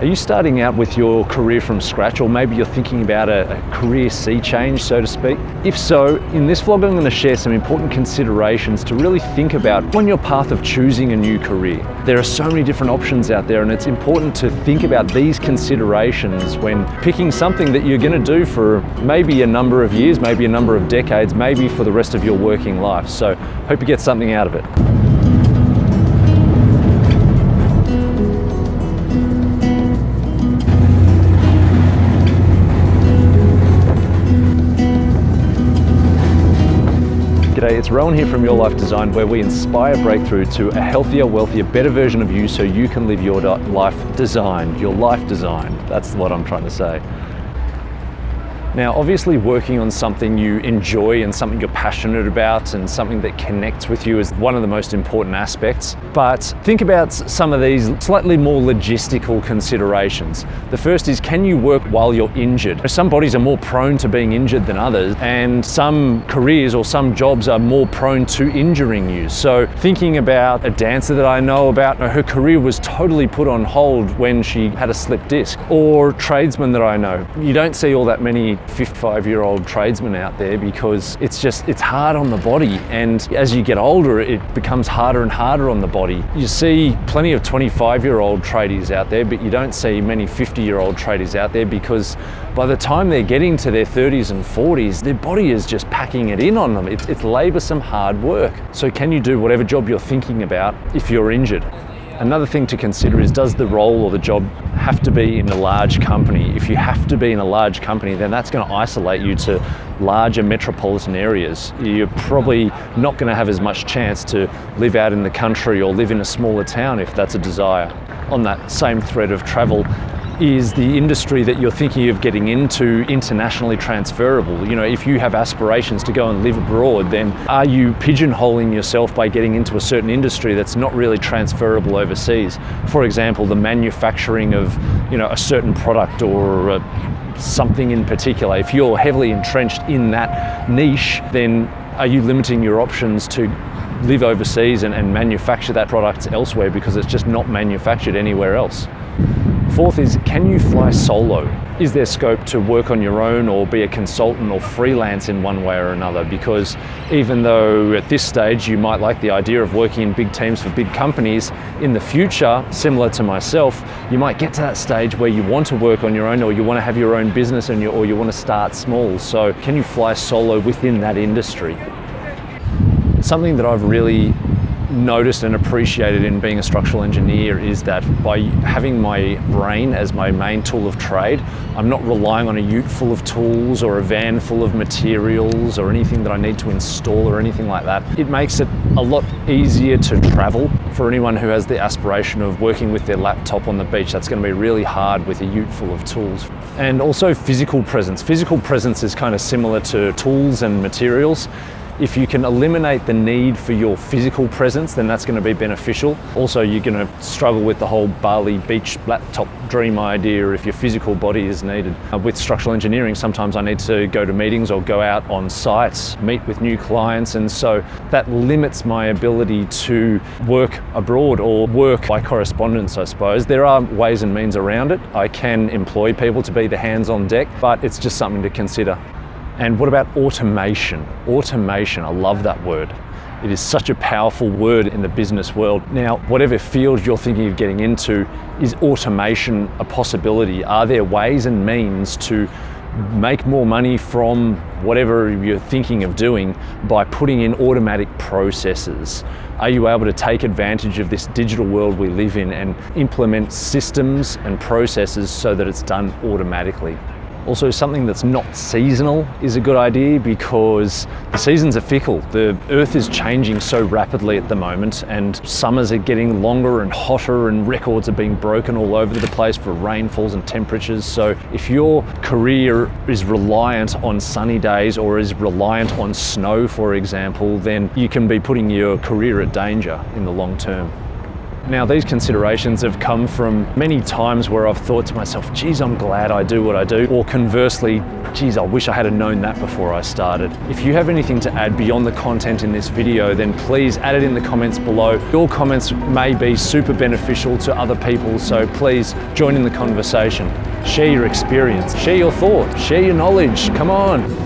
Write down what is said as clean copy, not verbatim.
Are you starting out with your career from scratch, or maybe you're thinking about a career sea change, so to speak? If so, in this vlog I'm going to share some important considerations to really think about on your path of choosing a new career. There are so many different options out there, and it's important to think about these considerations when picking something that you're going to do for maybe a number of years, maybe a number of decades, maybe for the rest of your working life. So hope you get something out of it. G'day, it's Rowan here from Your Life Design, where we inspire breakthrough to a healthier, wealthier, better version of you so you can live your life design. Your life design. That's what I'm trying to say. Now, obviously working on something you enjoy and something you're passionate about and something that connects with you is one of the most important aspects. But think about some of these slightly more logistical considerations. The first is, can you work while you're injured? Some bodies are more prone to being injured than others, and some careers or some jobs are more prone to injuring you. So thinking about a dancer that I know about, her career was totally put on hold when she had a slipped disc. Or tradesmen that I know. You don't see all that many 55-year-old tradesmen out there because it's hard on the body, and as you get older it becomes harder and harder on the body. You see plenty of 25-year-old tradies out there, but you don't see many 50-year-old tradies out there because by the time they're getting to their 30s and 40s, their body is just packing it in on them. It's laboursome hard work. So can you do whatever job you're thinking about if you're injured? Another thing to consider is, does the role or the job have to be in a large company? If you have to be in a large company, then that's going to isolate you to larger metropolitan areas. You're probably not going to have as much chance to live out in the country or live in a smaller town if that's a desire. On that same thread of travel, is the industry that you're thinking of getting into internationally transferable? You know, if you have aspirations to go and live abroad, then are you pigeonholing yourself by getting into a certain industry that's not really transferable overseas? For example, the manufacturing of, a certain product or something in particular. If you're heavily entrenched in that niche, then are you limiting your options to live overseas and manufacture that product elsewhere because it's just not manufactured anywhere else? Fourth is, can you fly solo? Is there scope to work on your own or be a consultant or freelance in one way or another? Because even though at this stage you might like the idea of working in big teams for big companies, in the future, similar to myself, you might get to that stage where you want to work on your own, or you want to have your own business or you want to start small. So can you fly solo within that industry? Something that I've really noticed and appreciated in being a structural engineer is that by having my brain as my main tool of trade, I'm not relying on a ute full of tools or a van full of materials or anything that I need to install or anything like that. It makes it a lot easier to travel. For anyone who has the aspiration of working with their laptop on the beach, that's going to be really hard with a ute full of tools. And also physical presence. Physical presence is kind of similar to tools and materials. If you can eliminate the need for your physical presence, then that's going to be beneficial. Also, you're going to struggle with the whole Bali beach laptop dream idea if your physical body is needed. With structural engineering, sometimes I need to go to meetings or go out on site, meet with new clients, and so that limits my ability to work abroad or work by correspondence, I suppose. There are ways and means around it. I can employ people to be the hands on deck, but it's just something to consider. And what about automation? Automation, I love that word. It is such a powerful word in the business world. Now, whatever field you're thinking of getting into, is automation a possibility? Are there ways and means to make more money from whatever you're thinking of doing by putting in automatic processes? Are you able to take advantage of this digital world we live in and implement systems and processes so that it's done automatically? Also, something that's not seasonal is a good idea because the seasons are fickle. The earth is changing so rapidly at the moment, and summers are getting longer and hotter, and records are being broken all over the place for rainfalls and temperatures. So if your career is reliant on sunny days or is reliant on snow, for example, then you can be putting your career at danger in the long term. Now, these considerations have come from many times where I've thought to myself, geez, I'm glad I do what I do, or conversely, geez, I wish I had known that before I started. If you have anything to add beyond the content in this video, then please add it in the comments below. Your comments may be super beneficial to other people, so please join in the conversation. Share your experience, share your thoughts, share your knowledge, come on.